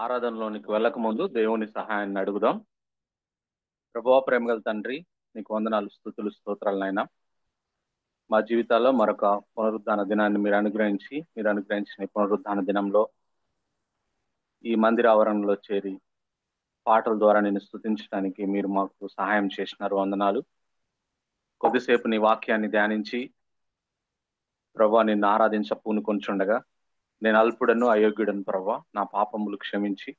ఆరాధనలోనికి వెళ్ళక ముందు దేవుని సహాయాన్ని అడుగుదాం. ప్రభువా, ప్రేమగల తండ్రి, నీకు వందనాలు, స్తుతులు, స్తోత్రాలు నాయనా. మా జీవితాల్లో మరొక పునరుద్ధాన దినాన్ని మీరు అనుగ్రహించిన ఈ పునరుద్ధాన దినంలో ఈ మందిర ఆవరణలో చేరి పాటల ద్వారా నేను స్తుతించడానికి మీరు మాకు సహాయం చేసినారు. వందనాలు. కొద్దిసేపు నీ వాక్యాన్ని ధ్యానించి ప్రభువా నిన్ను ఆరాధించ పూనుకొంచుండగా నేను అల్పుడను, అయోగ్యుడను ప్రభువా, నా పాపములు క్షమించి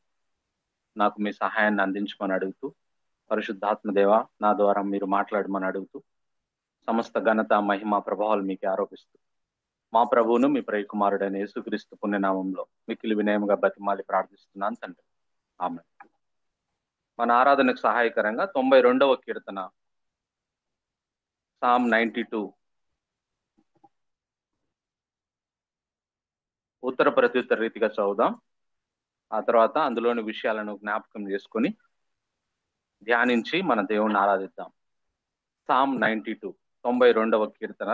నాకు మీ సహాయాన్ని అందించమని అడుగుతూ, పరిశుద్ధాత్మ దేవ నా ద్వారా మీరు మాట్లాడమని అడుగుతూ, సమస్త ఘనత, మహిమ, ప్రభావాలు మీకు ఆరోపిస్తూ మా ప్రభువును మీ ప్రియకుమారుడైన యేసుక్రీస్తు పుణ్యనామంలో మిక్కిలి వినయముగా బతిమాలి ప్రార్థిస్తున్నాను తండ్రి. ఆమేన్. మన ఆరాధనకు సహాయకరంగా 92వ కీర్తన, సామ్ 92 ఉత్తర ప్రత్యుత్తర రీతిగా చదువుదాం. ఆ తర్వాత అందులోని విషయాలను జ్ఞాపకం చేసుకొని ధ్యానించి మన దేవుణ్ణి ఆరాధిద్దాం. సామ్ 92వ కీర్తన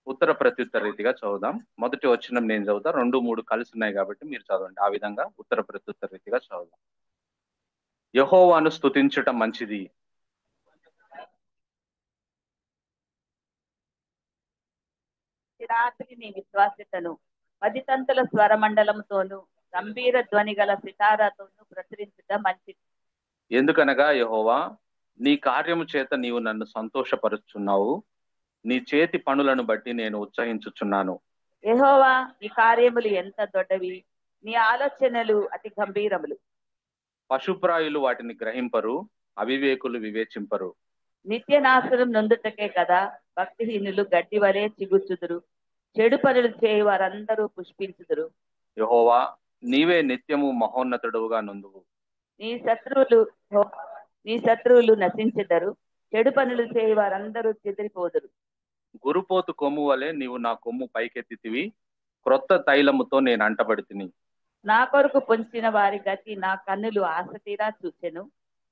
ఉత్తర ప్రత్యుత్తర రీతిగా చదువుదాం. మొదటి వచనం నేను చదువుతా, 2, 3 కలిసి ఉన్నాయి కాబట్టి మీరు చదవండి. ఆ విధంగా ఉత్తర ప్రత్యుత్తర రీతిగా చదువుదాం. యెహోవాను స్తుతించుట మంచిది, రాత్రి నీ విశ్వాస్యతను పదితంతుల స్వరమండలముతోను గంభీర ధ్వని గల సితారాతోను ప్రచురించుట మంచిది. ఎందుకనగా యెహోవా, నీ కార్యము చేత నీవు నన్ను సంతోషపరుచున్నావు, నీ చేతి పనులను బట్టి నేను ఉత్సహించుచున్నాను. యెహోవా, నీ కార్యములు ఎంత దొడ్డవి, నీ ఆలోచనలు అతి గంభీరములు. పశుప్రాయులు వాటిని గ్రహింపరు, అవివేకులు వివేచింపరు. నిత్య నాశనం నొందుటకే కదా భక్తిహీనులు గడ్డి వలె చిగుర్చుదురు, చెడు పనులు చేయి వారందరూ పుష్పించుదురు. యెహోవా, నీవే నిత్యము మహోన్నతుడుగా నుందువు. నీ శత్రువులు నశించెదరు, చెడు పనులు చేయి వారందరూ చెదిరిపోదురు. గురుపోతు కొమ్ము వలె నీవు నా కొమ్ము పైకెత్తితివి, క్రొత్త తైలముతో నేను అంటబడి తిని. నా కొరకు పొంచిన వారి గతి నా కన్నులు ఆసక్తిగా చూచెను.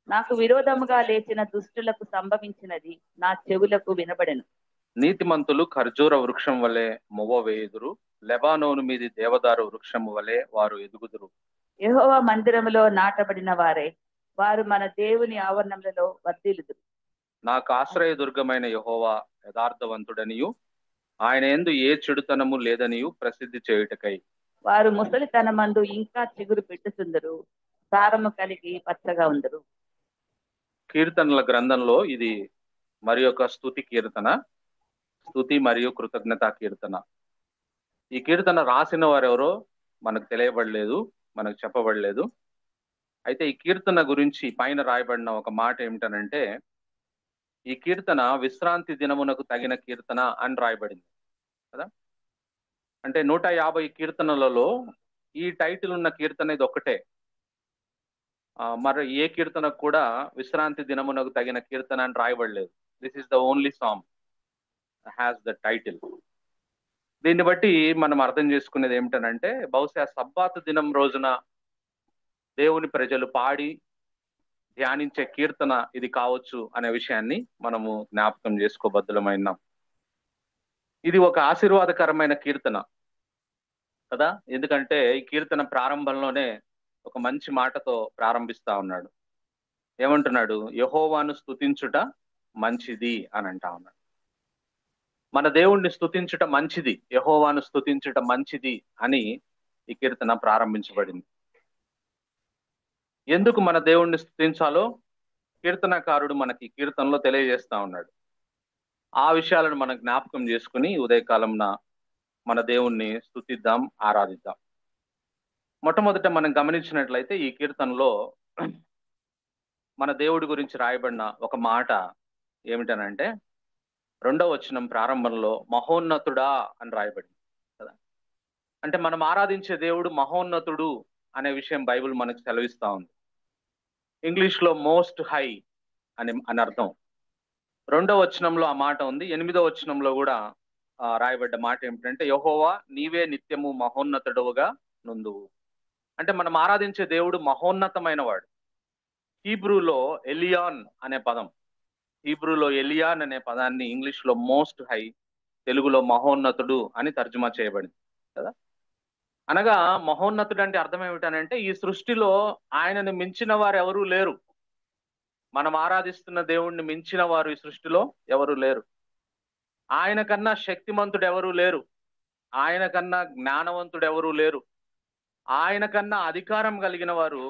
నాకు విరోధముగా లేచిన దుష్టులకు సంభవించినది నా చెవులకు వినబడెను. నీతిమంతులు ఖర్జూర వృక్షం వలె మొవ్వ వేయుదురు, లెబానోను మీది దేవదారు వృక్షము వలె వారు ఎదుగుదురు. యెహోవా మందిరములో నాటబడిన వారే, వారు మన దేవుని ఆవరణములలో వర్ధిల్లుదురు. నాకు ఆశ్రయదుర్గమైన యెహోవా యథార్థవంతుడనియు, ఆయన యందు ఏ చెడుతనము లేదనియు ప్రసిద్ధి చేయుటకై వారు ముసలితనమందు ఇంకా చిగురు పెట్టుచుందరు, సారము కలిగి పచ్చగా ఉందరు. కీర్తనల గ్రంథంలో ఇది మరి ఒక స్తుతి కీర్తన, స్తుతి మరియు కృతజ్ఞతా కీర్తన. ఈ కీర్తన రాసిన వారెవరో మనకు తెలియబడలేదు, మనకు చెప్పబడలేదు. అయితే ఈ కీర్తన గురించి పైన రాయబడిన ఒక మాట ఏమిటనంటే, ఈ కీర్తన విశ్రాంతి దినమునకు తగిన కీర్తన అని రాయబడింది కదా. అంటే 150 కీర్తనలలో ఈ టైటిల్ ఉన్న కీర్తన ఇది ఒక్కటే. మరి ఏ కీర్తనకు కూడా విశ్రాంతి దినమునకు తగిన కీర్తన అని రాయబడలేదు. This is the only song has the title. దీన్ని బట్టి మనం అర్థం చేసుకునేది ఏమిటనంటే, బహుశా సబ్బాతు దినం రోజున దేవుని ప్రజలు పాడి ధ్యానించే కీర్తన ఇది కావచ్చు అనే విషయాన్ని మనము జ్ఞాపకం చేసుకోబద్దులమైనాం. ఇది ఒక ఆశీర్వాదకరమైన కీర్తన కదా. ఎందుకంటే ఈ కీర్తన ప్రారంభంలోనే ఒక మంచి మాటతో ప్రారంభిస్తా ఉన్నాడు. ఏమంటున్నాడు? యెహోవాను స్తుతించుట మంచిది అని అంటా ఉన్నాడు. మన దేవుణ్ణి స్తుతించుట మంచిది, యెహోవాను స్తుతించుట మంచిది అని ఈ కీర్తన ప్రారంభించబడింది. ఎందుకు మన దేవుణ్ణి స్తుతించాలో కీర్తనకారుడు మనకి కీర్తనలో తెలియజేస్తా ఉన్నాడు. ఆ విషయాలను మనం జ్ఞాపకం చేసుకుని ఉదయకాలంన మన దేవుణ్ణి స్తుతిద్దాం, ఆరాధిద్దాం. మొట్టమొదట మనం గమనించినట్లయితే ఈ కీర్తనలో మన దేవుడి గురించి రాయబడిన ఒక మాట ఏమిటనంటే, 2వ వచనం ప్రారంభంలో మహోన్నతుడా అని రాయబడింది కదా. అంటే మనం ఆరాధించే దేవుడు మహోన్నతుడు అనే విషయం బైబిల్ మనకు సెలవిస్తా ఉంది. ఇంగ్లీష్ లో మోస్ట్ హై అని అర్థం. 2వ వచనంలో ఆ మాట ఉంది. 8వ వచనంలో కూడా రాయబడ్డ మాట ఏమిటంటే, యెహోవా నీవే నిత్యము మహోన్నతుడుగా నుందువు. అంటే మనం ఆరాధించే దేవుడు మహోన్నతమైన వాడు. హీబ్రూలో ఎలియాన్ అనే పదం, హీబ్రూలో ఎలియాన్ అనే పదాన్ని ఇంగ్లీష్ లో మోస్ట్ హై, తెలుగులో మహోన్నతుడు అని తర్జుమా చేయబడింది కదా. అనగా మహోన్నతుడు అంటే అర్థం ఏమిటనంటే ఈ సృష్టిలో ఆయనను మించిన వారు ఎవరూ లేరు. మనం ఆరాధిస్తున్న దేవుణ్ణి మించిన వారు ఈ సృష్టిలో ఎవరు లేరు. ఆయన కన్నా శక్తిమంతుడు ఎవరూ లేరు. ఆయన కన్నా జ్ఞానవంతుడు ఎవరూ లేరు. ఆయన కన్నా అధికారం కలిగిన వారు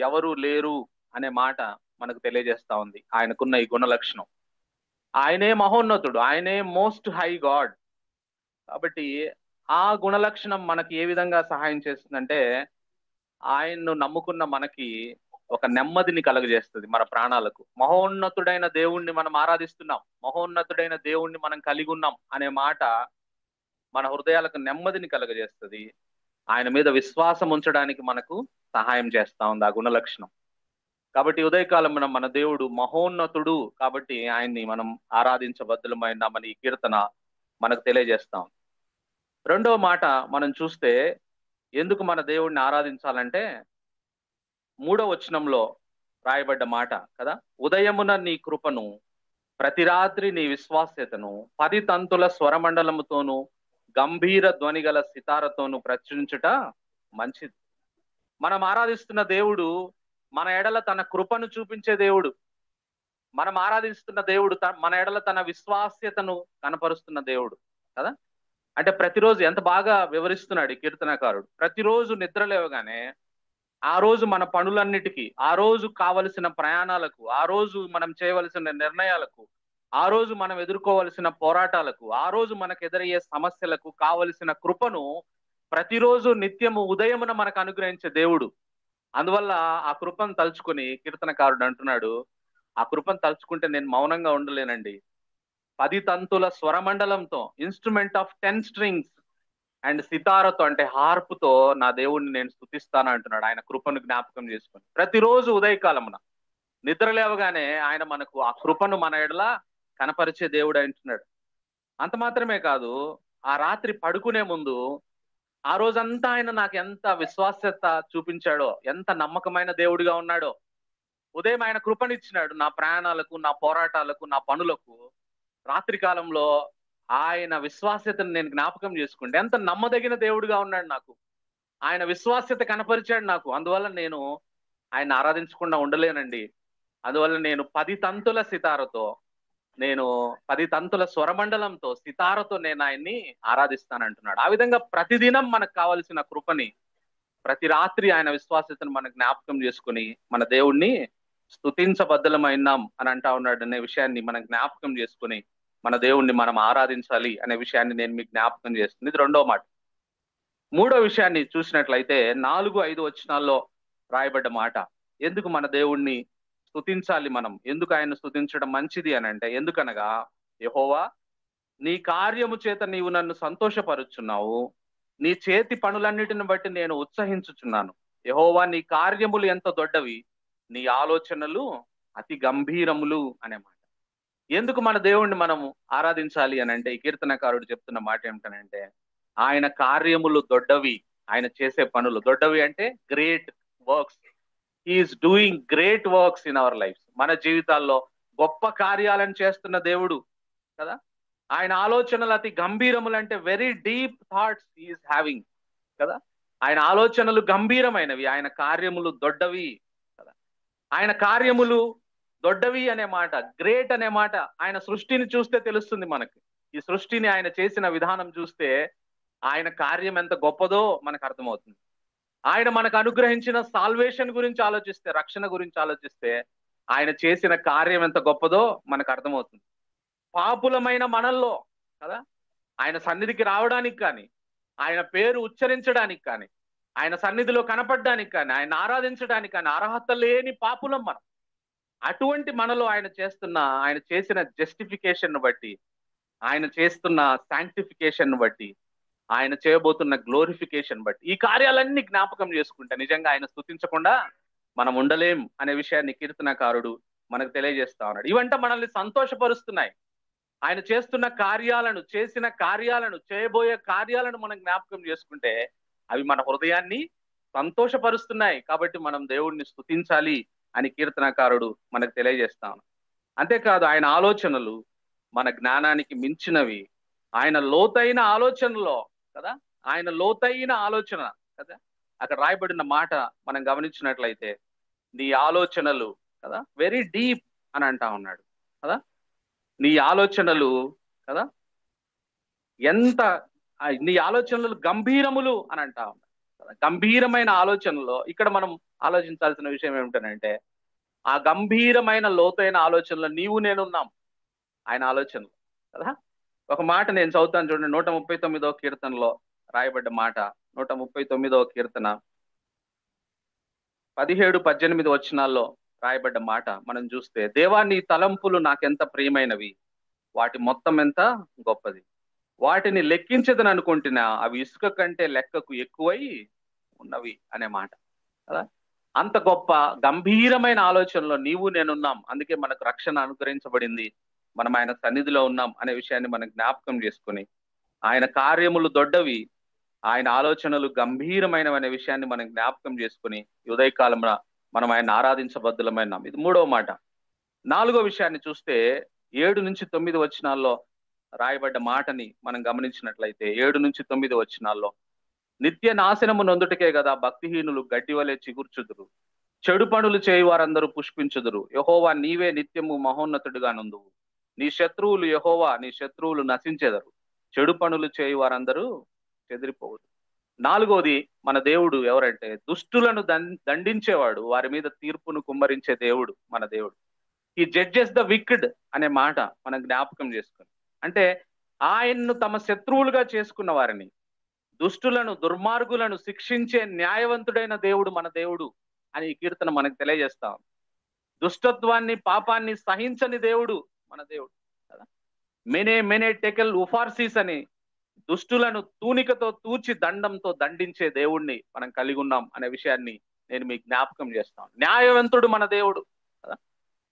ఎవరూ లేరు అనే మాట మనకు తెలియజేస్తా ఉంది ఆయనకున్న ఈ గుణ లక్షణం. ఆయనే మహోన్నతుడు, ఆయనే మోస్ట్ హై గాడ్. కాబట్టి ఆ గుణ లక్షణం మనకి ఏ విధంగా సహాయం చేస్తుందంటే ఆయన్ను నమ్ముకున్న మనకి ఒక నెమ్మదిని కలుగజేస్తుంది మన ప్రాణాలకు. మహోన్నతుడైన దేవుణ్ణి మనం ఆరాధిస్తున్నాం, మహోన్నతుడైన దేవుణ్ణి మనం కలిగి ఉన్నాం అనే మాట మన హృదయాలకు నెమ్మదిని కలుగజేస్తుంది. ఆయన మీద విశ్వాసం ఉంచడానికి మనకు సహాయం చేస్తా ఉంది ఆ గుణ లక్షణం. కాబట్టి ఉదయకాలం మన దేవుడు మహోన్నతుడు, కాబట్టి ఆయన్ని మనం ఆరాధించబద్దులమైనామని ఈ కీర్తన మనకు తెలియజేస్తాం. రెండవ మాట మనం చూస్తే ఎందుకు మన దేవుడిని ఆరాధించాలంటే 3వ వచనంలో రాయబడ్డ మాట కదా, ఉదయమున నీ కృపను ప్రతి రాత్రి నీ విశ్వాస్యతను 10 తంతుల స్వరమండలముతోనూ గంభీర ధ్వని గల సితారతోనూ ప్రచురించుట మంచిది. మనం ఆరాధిస్తున్న దేవుడు మన ఎడల తన కృపను చూపించే దేవుడు. మనం ఆరాధిస్తున్న దేవుడు మన ఎడల తన విశ్వాస్యతను కనపరుస్తున్న దేవుడు కదా. అంటే ప్రతిరోజు ఎంత బాగా వివరిస్తున్నాడు ఈ కీర్తనకారుడు. ప్రతిరోజు నిద్ర లేవగానే ఆ రోజు మన పనులన్నిటికీ, ఆ రోజు కావలసిన ప్రయాణాలకు, ఆ రోజు మనం చేయవలసిన నిర్ణయాలకు, ఆ రోజు మనం ఎదుర్కోవలసిన పోరాటాలకు, ఆ రోజు మనకు ఎదురయ్యే సమస్యలకు కావలసిన కృపను ప్రతిరోజు నిత్యము ఉదయమున మనకు అనుగ్రహించే దేవుడు. అందువల్ల ఆ కృపను తలుచుకొని కీర్తనకారుడు అంటున్నాడు, ఆ కృపను తలుచుకుంటే నేను మౌనంగా ఉండలేనండి. 10 తంతుల స్వరమండలంతో, ఇన్స్ట్రుమెంట్ ఆఫ్ 10 స్ట్రింగ్స్ అండ్ సితారతో అంటే హార్పుతో నా దేవుణ్ణి నేను స్తుతిస్తాను అంటున్నాడు. ఆయన కృపను జ్ఞాపకం చేసుకొని ప్రతిరోజు ఉదయకాలమున నిద్ర లేవగానే ఆయన మనకు ఆ కృపను మన ఎడల కనపరిచే దేవుడు అంటున్నాడు. అంత మాత్రమే కాదు, ఆ రాత్రి పడుకునే ముందు ఆ రోజంతా ఆయన నాకు ఎంత విశ్వాస్యత చూపించాడో, ఎంత నమ్మకమైన దేవుడిగా ఉన్నాడో, ఉదయం ఆయన కృపనిచ్చినాడు నా ప్రయాణాలకు, నా పోరాటాలకు, నా పనులకు. రాత్రి కాలంలో ఆయన విశ్వాస్యతను నేను జ్ఞాపకం చేసుకుంటే ఎంత నమ్మదగిన దేవుడిగా ఉన్నాడు నాకు. ఆయన విశ్వాస్యత కనపరిచాడు నాకు. అందువల్ల నేను ఆయన ఆరాధించకుండా ఉండలేనండి. అందువల్ల నేను 10 తంతుల సితారతో, నేను 10 తంతుల స్వరమండలంతో, సితారతో నేను ఆయన్ని ఆరాధిస్తానంటున్నాడు. ఆ విధంగా ప్రతిదినం మనకు కావలసిన కృపని ప్రతి రాత్రి ఆయన విశ్వాస్యతను మన జ్ఞాపకం చేసుకుని మన దేవుణ్ణి స్తుతించబద్దలమైనాం అని అంటా ఉన్నాడు అనే విషయాన్ని మనం జ్ఞాపకం చేసుకుని మన దేవుణ్ణి మనం ఆరాధించాలి అనే విషయాన్ని నేను మీకు జ్ఞాపకం చేస్తుంది. ఇది రెండో మాట. మూడో విషయాన్ని చూసినట్లయితే 4-5 వచనాల్లో రాయబడ్డ మాట, ఎందుకు మన దేవుణ్ణి స్తుతించాలి మనం, ఎందుకు ఆయన స్తుతించడం మంచిది అని అంటే, ఎందుకనగా యెహోవా నీ కార్యము చేత నీవు నన్ను సంతోషపరుచున్నావు, నీ చేతి పనులన్నిటిని బట్టి నేను ఉత్సహించుచున్నాను. యెహోవా నీ కార్యములు ఎంత దొడ్డవి, నీ ఆలోచనలు అతి గంభీరములు అనే మాట. ఎందుకు మన దేవుణ్ణి మనం ఆరాధించాలి అని అంటే, ఈ కీర్తనకారుడు చెప్తున్న మాట ఏమిటనంటే, ఆయన కార్యములు దొడ్డవి, ఆయన చేసే పనులు దొడ్డవి అంటే great works. He's doing great works in our life. మన జీవితాల్లో గొప్ప కార్యాలను చేస్తున్న దేవుడు కదా. ఆయన ఆలోచనలు అతి గంభీరములు అంటే very deep thoughts he's having కదా. ఆయన ఆలోచనలు గంభీరమైనవి, ఆయన కార్యములు దొడ్డవి కదా. ఆయన కార్యములు దొడ్డవి అనే మాట, గ్రేట్ అనే మాట ఆయన సృష్టిని చూస్తే తెలుస్తుంది మనకి. ఈ సృష్టిని ఆయన చేసిన విధానం చూస్తే ఆయన కార్యం ఎంత గొప్పదో మనకు అర్థమవుతుంది. ఆయన మనకు అనుగ్రహించిన సాల్వేషన్ గురించి ఆలోచిస్తే, రక్షణ గురించి ఆలోచిస్తే ఆయన చేసిన కార్యం ఎంత గొప్పదో మనకు అర్థమవుతుంది. పాపులమైన మనల్లో కదా ఆయన సన్నిధికి రావడానికి కానీ, ఆయన పేరు ఉచ్చరించడానికి కానీ, ఆయన సన్నిధిలో కనపడడానికి కానీ, ఆయన ఆరాధించడానికి కానీ అర్హత లేని పాపులం మనం. అటువంటి మనలో ఆయన చేసిన జస్టిఫికేషన్ బట్టి, ఆయన చేస్తున్న శాంక్టిఫికేషన్ బట్టి, ఆయన చేయబోతున్న గ్లోరిఫికేషన్ బట్టి, ఈ కార్యాలన్నీ జ్ఞాపకం చేసుకుంటే నిజంగా ఆయన స్తుతించకుండా మనం ఉండలేం అనే విషయాన్ని కీర్తనకారుడు మనకు తెలియజేస్తా ఉన్నాడు. ఇవంటే మనల్ని సంతోషపరుస్తున్నాయి. ఆయన చేస్తున్న కార్యాలను, చేసిన కార్యాలను, చేయబోయే కార్యాలను మనం జ్ఞాపకం చేసుకుంటే అవి మన హృదయాన్ని సంతోషపరుస్తున్నాయి. కాబట్టి మనం దేవుణ్ణి స్తుతించాలి అని కీర్తనకారుడు మనకు తెలియజేస్తాను. అంతేకాదు ఆయన ఆలోచనలు మన జ్ఞానానికి మించినవి. ఆయన లోతైన ఆలోచనలో కదా, ఆయన లోతైన ఆలోచన కదా. అక్కడ రాయబడిన మాట మనం గమనించినట్లయితే నీ ఆలోచనలు కదా వెరీ డీప్ అని అంటా ఉన్నాడు కదా. నీ ఆలోచనలు కదా ఎంత నీ ఆలోచనలు గంభీరములు అని అంటా ఉన్నాడు కదా. గంభీరమైన ఆలోచనలో ఇక్కడ మనం ఆలోచించాల్సిన విషయం ఏమిటంటే ఆ గంభీరమైన లోతైన ఆలోచనలో నీవు నేనున్నాం ఆయన ఆలోచనలు కదా. ఒక మాట నేను చదువుతాను చూడండి, 139వ కీర్తనలో రాయబడ్డ మాట. 139వ కీర్తన 17-18 వచనాల్లో రాయబడ్డ మాట మనం చూస్తే, దేవా నీ తలంపులు నాకెంత ప్రియమైనవి, వాటి మొత్తం ఎంత గొప్పది, వాటిని లెక్కించదని అనుకుంటున్నా అవి ఇసుక కంటే లెక్కకు ఎక్కువై ఉన్నవి అనే మాట కదా. అంత గొప్ప గంభీరమైన ఆలోచనలో నీవు నేనున్నాం, అందుకే మనకు రక్షణ అనుగ్రహించబడింది, మనం ఆయన సన్నిధిలో ఉన్నాం అనే విషయాన్ని మనం జ్ఞాపకం చేసుకుని, ఆయన కార్యములు దొడ్డవి, ఆయన ఆలోచనలు గంభీరమైనవి అనే విషయాన్ని మనం జ్ఞాపకం చేసుకుని ఉదయకాలంలో మనం ఆయన ఆరాధించబద్దులమైనాం. ఇది 3వ మాట. 4వ విషయాన్ని చూస్తే 7-9 వచనాల్లో రాయబడ్డ మాటని మనం గమనించినట్లయితే 7-9 వచనాల్లో, నిత్య నాశనము నొందుటకే కదా భక్తిహీనులు గడ్డి వలె చిగుర్చుదురు, చెడు పనులు చేయి వారందరూ పుష్పించుదురు, యెహోవా నీవే నిత్యము మహోన్నతుడిగా నుందువు, నీ శత్రువులు యెహోవా నీ శత్రువులు నశించెదరు, చెడు పనులు చేయి వారందరూ చెదిరిపోవురు. 4వది మన దేవుడు ఎవరంటే దుష్టులను దండించేవాడు, వారి మీద తీర్పును కుమ్మరించే దేవుడు మన దేవుడు. ఈ జడ్జెస్ ద విక్డ్ అనే మాట మనం జ్ఞాపకం చేసుకుని, అంటే ఆయన్ను తమ శత్రువులుగా చేసుకున్న వారిని, దుష్టులను దుర్మార్గులను శిక్షించే న్యాయవంతుడైన దేవుడు మన దేవుడు అని ఈ కీర్తన మనకు తెలియజేస్తాం. దుష్టత్వాన్ని పాపాన్ని సహించని దేవుడు మన దేవుడు కదా. మెనే టెకెల్ ఉఫార్సీస్ అని దుష్టులను తూనికతో తూచి దండంతో దండించే దేవుణ్ణి మనం కలిగి ఉన్నాం అనే విషయాన్ని నేను మీకు జ్ఞాపకం చేస్తాను. న్యాయవంతుడు మన దేవుడు కదా.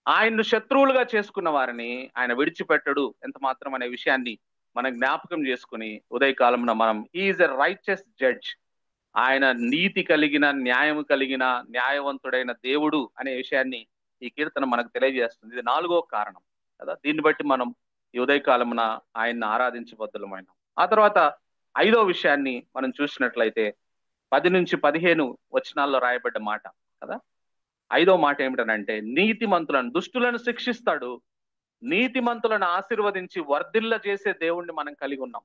ఆయన్ను శత్రువులుగా చేసుకున్న వారిని ఆయన విడిచిపెట్టడు ఎంత మాత్రం అనే విషయాన్ని మనం జ్ఞాపకం చేసుకుని ఉదయకాలంలో మనం ఈజ్ ఎ రైచస్ జడ్జ్, ఆయన నీతి కలిగిన న్యాయము కలిగిన న్యాయవంతుడైన దేవుడు అనే విషయాన్ని ఈ కీర్తన మనకు తెలియజేస్తుంది. ఇది 4వ కారణం కదా. దీన్ని బట్టి మనం ఈ ఉదయకాలమున ఆయన్ని ఆరాధించబద్దులమైనాం. ఆ తర్వాత 5వ విషయాన్ని మనం చూసినట్లయితే 10-15 వచనాల్లో రాయబడ్డ మాట కదా. 5వ మాట ఏమిటనంటే నీతిమంతులను దుష్టులను శిక్షిస్తాడు, నీతిమంతులను ఆశీర్వదించి వర్ధిల్ల చేసే దేవుణ్ణి మనం కలిగి ఉన్నాం.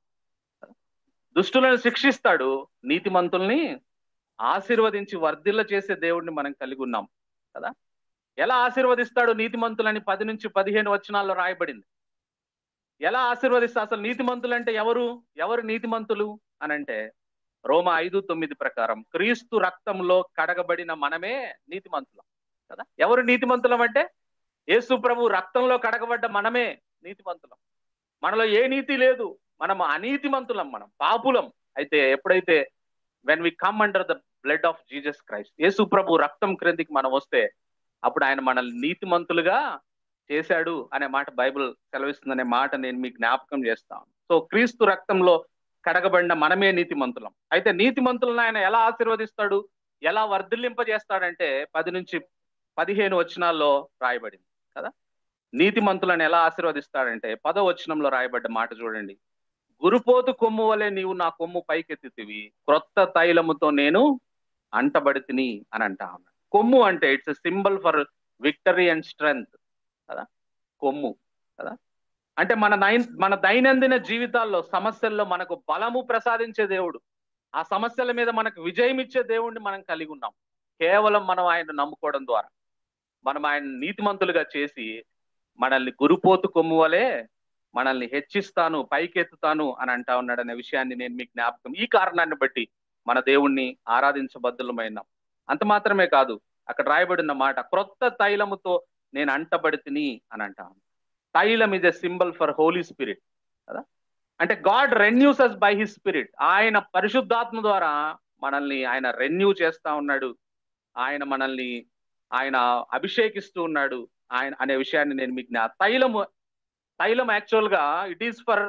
దుష్టులను శిక్షిస్తాడు, నీతిమంతుల్ని ఆశీర్వదించి వర్ధిల్ల చేసే దేవుణ్ణి మనం కలిగి ఉన్నాం కదా. ఎలా ఆశీర్వదిస్తాడు నీతిమంతులని 10-15 వచనాల్లో రాయబడింది. ఎలా ఆశీర్వదిస్తా, అసలు నీతిమంతులు అంటే ఎవరు నీతిమంతులు అని అంటే రోమా 5:9 ప్రకారం క్రీస్తు రక్తంలో కడగబడిన మనమే నీతిమంతులం కదా. ఎవరు నీతిమంతులం అంటే యేసు ప్రభు రక్తంలో కడగబడ్డ మనమే నీతిమంతులం. మనలో ఏ నీతి లేదు, మనం అనీతిమంతులం, మనం పాపులం. అయితే ఎప్పుడైతే when we come under the blood of Jesus Christ, Yesu ప్రభు రక్తం క్రిందికి మనం వస్తే అప్పుడు ఆయన మనల్ని నీతిమంతులుగా చేశాడు అనే మాట బైబిల్ సెలవిస్తుందనే మాట నేను మీకు జ్ఞాపకం చేస్తాను. సో క్రీస్తు రక్తంలో కడగబడిన మనమే నీతిమంతులం. అయితే నీతిమంతులను ఆయన ఎలా ఆశీర్వదిస్తాడు, ఎలా వర్ధిల్లింపజేస్తాడంటే 10-15 వచనాల్లో రాయబడింది కదా. నీతిమంతులను ఎలా ఆశీర్వదిస్తాడంటే 10వ వచనంలో రాయబడ్డ మాట చూడండి, గురుపోతు కొమ్ము వలె నీవు నా కొమ్ము పైకెత్తితివి, క్రొత్త తైలముతో నేను అంటబడితిని అని అంటా ఉన్నాడు. కొమ్ము అంటే it's a symbol for victory and strength కదా. కొమ్ము కదా అంటే మన దైనందిన జీవితాల్లో సమస్యల్లో మనకు బలము ప్రసాదించే దేవుడు, ఆ సమస్యల మీద మనకు విజయం ఇచ్చే దేవుడిని మనం కలిగి ఉన్నాం. కేవలం మనం ఆయన నమ్ముకోవడం ద్వారా మనం ఆయన నీతిమంతులుగా చేసి మనల్ని గురుపోతు కొమ్ము వలె మనల్ని హెచ్చిస్తాను పైకెత్తుతాను అని అంటా ఉన్నాడు అనే విషయాన్ని నేను మీకు జ్ఞాపకం. ఈ కారణాన్ని బట్టి మన దేవుణ్ణి ఆరాధించబద్దులమైనాం. అంత మాత్రమే కాదు, అక్కడ రాయబడిన మాట క్రొత్త తైలముతో నేను అంటబడితిని అని అంటాను. తైలం is a symbol for holy spirit కదా. అంటే God renews us by his spirit, ఆయన పరిశుద్ధాత్మ ద్వారా మనల్ని ఆయన రెన్యూ చేస్తా ఉన్నాడు, ఆయన అభిషేకిస్తూ ఉన్నాడు ఆయన అనే విషయాన్ని నేను మీకు తైలం యాక్చువల్ గా it is for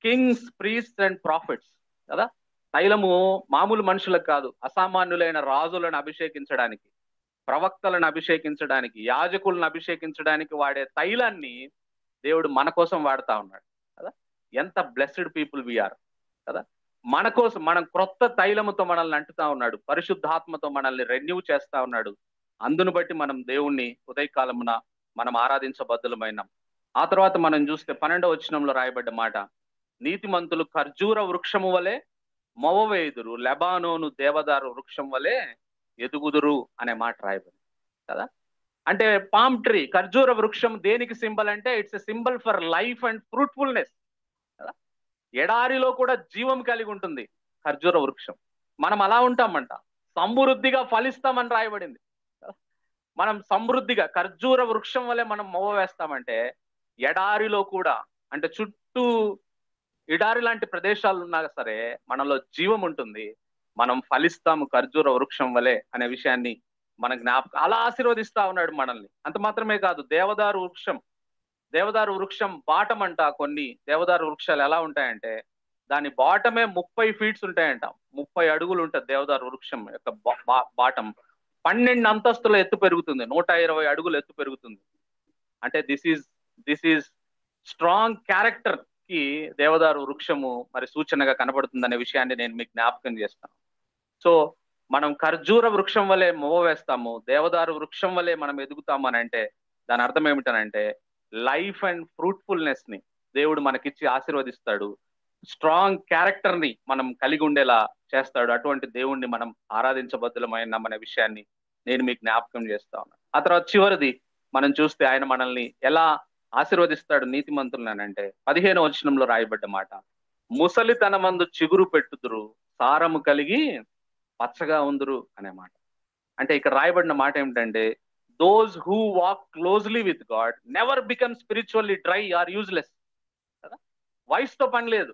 Kings, priests and profits కదా. తైలము మామూలు మనుషులకు కాదు, అసామాన్యులైన రాజులను అభిషేకించడానికి, ప్రవక్తలను అభిషేకించడానికి, యాజకులను అభిషేకించడానికి వాడే తైలాన్ని దేవుడు మన కోసం వాడుతా ఉన్నాడు కదా. ఎంత బ్లెస్డ్ పీపుల్ వీఆర్ కదా. మన కోసం మనం క్రొత్త తైలముతో మనల్ని అంటుతా ఉన్నాడు, పరిశుద్ధాత్మతో మనల్ని రెన్యూ చేస్తా ఉన్నాడు. అందును బట్టి మనం దేవుణ్ణి ఉదయకాలమున మనం ఆరాధించబద్దులమైనాం. ఆ తర్వాత మనం చూస్తే 12వ వచనంలో రాయబడ్డ మాట, నీతిమంతులు ఖర్జూర వృక్షము వలె మొవవేయుదురు, లెబానోను దేవదారు వృక్షం వలె ఎదుగుదురు అనే మాట రాయబడింది కదా. అంటే పామ్ ట్రీ, ఖర్జూర వృక్షం దేనికి సింబల్ అంటే it's a symbol for life and fruitfulness కదా. ఎడారిలో కూడా జీవం కలిగి ఉంటుంది ఖర్జూర వృక్షం. మనం అలా ఉంటామంట, సమృద్ధిగా ఫలిస్తామని రాయబడింది. మనం సమృద్ధిగా ఖర్జూర వృక్షం వల్లే మనం మొవ్వ వేస్తామంటే, ఎడారిలో కూడా అంటే చుట్టూ ఎడారి లాంటి ప్రదేశాలు ఉన్నా సరే మనలో జీవం ఉంటుంది, మనం ఫలిస్తాము ఖర్జూర వృక్షం వలె అనే విషయాన్ని మన జ్ఞాపకం. అలా ఆశీర్వదిస్తా ఉన్నాడు మనల్ని. అంత మాత్రమే కాదు, దేవదారు వృక్షం బాటం అంట. కొన్ని దేవదారు వృక్షాలు ఎలా ఉంటాయంటే దాని బాటమే 30 ఫీట్స్ ఉంటాయంట, 30 అడుగులు ఉంటుంది దేవదారు వృక్షం యొక్క బాటం. 12 అంతస్తుల ఎత్తు పెరుగుతుంది, 120 అడుగులు ఎత్తు పెరుగుతుంది. అంటే దిస్ ఈజ్ స్ట్రాంగ్ క్యారెక్టర్ కి దేవదారు వృక్షము మరి సూచనగా కనబడుతుంది అనే విషయాన్ని నేను మీకు జ్ఞాపకం చేస్తాను. సో మనం ఖర్జూర వృక్షం వలె మొవ్వ వేస్తాము, దేవదారు వృక్షం వలె మనం ఎదుగుతాము అని అంటే దాని అర్థం ఏమిటనంటే లైఫ్ అండ్ ఫ్రూట్ఫుల్నెస్ ని దేవుడు మనకిచ్చి ఆశీర్వదిస్తాడు, స్ట్రాంగ్ క్యారెక్టర్ ని మనం కలిగి ఉండేలా చేస్తాడు. అటువంటి దేవుణ్ణి మనం ఆరాధించబద్దులమైనాం అనే విషయాన్ని నేను మీకు జ్ఞాపకం చేస్తా ఉన్నాను. ఆ తర్వాత చివరిది మనం చూస్తే ఆయన మనల్ని ఎలా ఆశీర్వదిస్తాడు నీతిమంతులను అంటే 15వ వచనంలో రాయబడ్డ మాట, ముసలితనమందు చిగురు పెట్టుదురు, సారము కలిగి పచ్చగా ఉందురు అనే మాట. అంటే ఇక్కడ రాయబడిన మాట ఏమిటంటే those who walk closely with God never become spiritually dry or useless కదా. వయసుతో పని లేదు,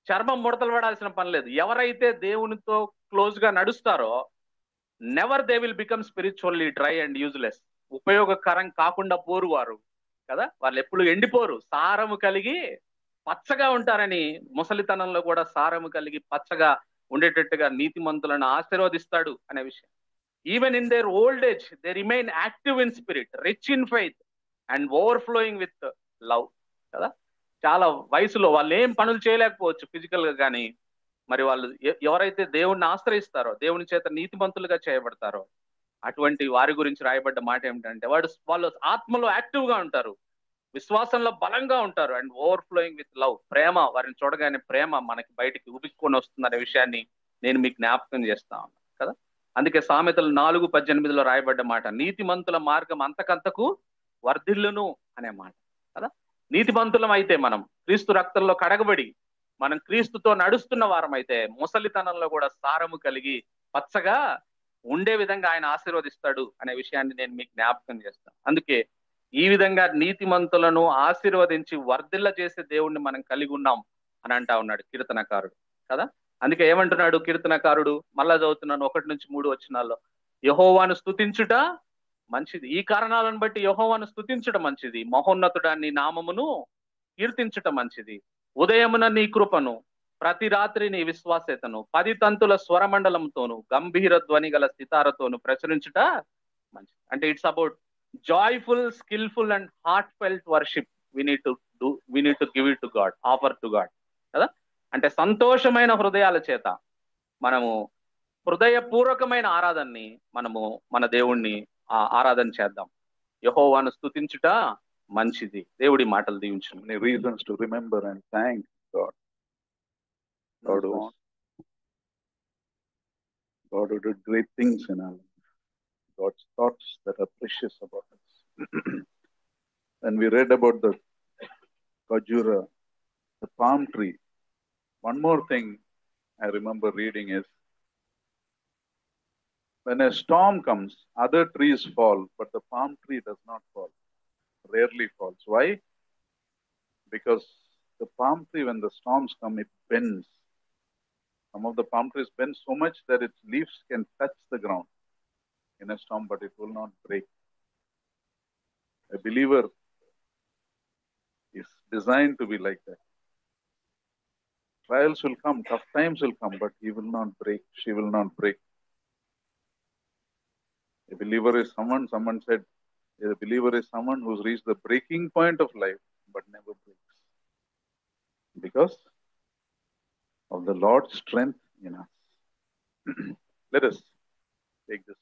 చర్మం ముడతలు పడాల్సిన పని లేదు. ఎవరైతే దేవునితో క్లోజ్ గా నడుస్తారో never they will become spiritually dry and useless. ఉపయోగకరం కాకుండా పోరు వారు కదా, వాళ్ళు ఎప్పుడు ఎండిపోరు, సారము కలిగి పచ్చగా ఉంటారని. ముసలితనంలో కూడా సారము కలిగి పచ్చగా ఉండేటట్టుగా నీతిమంతులను ఆశీర్వదిస్తాడు అనే విషయం. Even in there old age they remain active in spirit, rich in faith and overflowing with love కదా. చాలా వయసులో వాళ్ళు ఏం పనులు చేయలేకపోవచ్చు ఫిజికల్ గా, కానీ మరి వాళ్ళు ఎవరైతే దేవుణ్ణి ఆశ్రయిస్తారో, దేవుని చేత నీతిమంతులుగా చేయబడతారో అటువంటి వారి గురించి రాయబడ్డ మాట ఏమిటంటే వాళ్ళు ఆత్మలో యాక్టివ్ గా ఉంటారు, విశ్వాసంలో బలంగా ఉంటారు అండ్ ఓవర్ఫ్లోయింగ్ విత్ లవ్. ప్రేమ, వారిని చూడగానే ప్రేమ మనకి బయటికి ఉబిక్కొని వస్తుందనే విషయాన్ని నేను మీకు జ్ఞాపకం చేస్తా ఉన్నాను కదా. అందుకే సామెతలు 4:18 రాయబడ్డ మాట, నీతిమంతుల మార్గం అంతకంతకు వర్ధిల్లును అనే మాట కదా. నీతిమంతులం అయితే మనం క్రీస్తు రక్తంలో కడగబడి మనం క్రీస్తుతో నడుస్తున్న వారం అయితే ముసలితనంలో కూడా సారము కలిగి పచ్చగా ఉండే విధంగా ఆయన ఆశీర్వదిస్తాడు అనే విషయాన్ని నేను మీకు జ్ఞాపకం చేస్తాను. అందుకే ఈ విధంగా నీతిమంతులను ఆశీర్వదించి వర్ధిల్ల చేసే దేవుణ్ణి మనం కలిగి ఉన్నాం అని అంటా ఉన్నాడు కీర్తనకారుడు కదా. అందుకే ఏమంటున్నాడు కీర్తనకారుడు, మళ్ళా చదువుతున్నాను 1-3 వచనాల్లో, యెహోవాను స్తుతించుట మంచిది. ఈ కారణాలను బట్టి యెహోవాను స్తుతించడం మంచిది, మహోన్నతుడా నీ నామమును కీర్తించుట మంచిది. ఉదయమున నీ కృపను, ప్రతి రాత్రి నీ విశ్వాసేతను, 10 తంతుల స్వరమండలంతోను గంభీర ధ్వని గల సితారతోను ప్రచురించుట మంచిది. అంటే it's about joyful, skillful and heartfelt worship we need to give it to God, offer to God కదా. అంటే సంతోషమైన హృదయాల చేత మనము హృదయపూర్వకమైన ఆరాధనని మనము మన దేవుణ్ణి ఆరాధన చేద్దాం. యెహోవాను స్తుతించుట మంచిది. దేవుడి మాటలు దీవించును. Many reasons to remember and thank God. God who did great things in our life. God's thoughts that are precious about us. When we read about the Khajura, the palm tree, one more thing I remember reading is, when a storm comes, other trees fall, but the palm tree does not fall, rarely falls. Why? Because the palm tree, when the storms come, it bends. Some of the palm trees bend so much that its leaves can touch the ground in a storm, but it will not break. A believer is designed to be like that. Trials will come, tough times will come, but he will not break, she will not break. A believer is someone said, a believer is someone who's reached the breaking point of life, but never breaks. Because of the Lord's strength in us. Let us take this.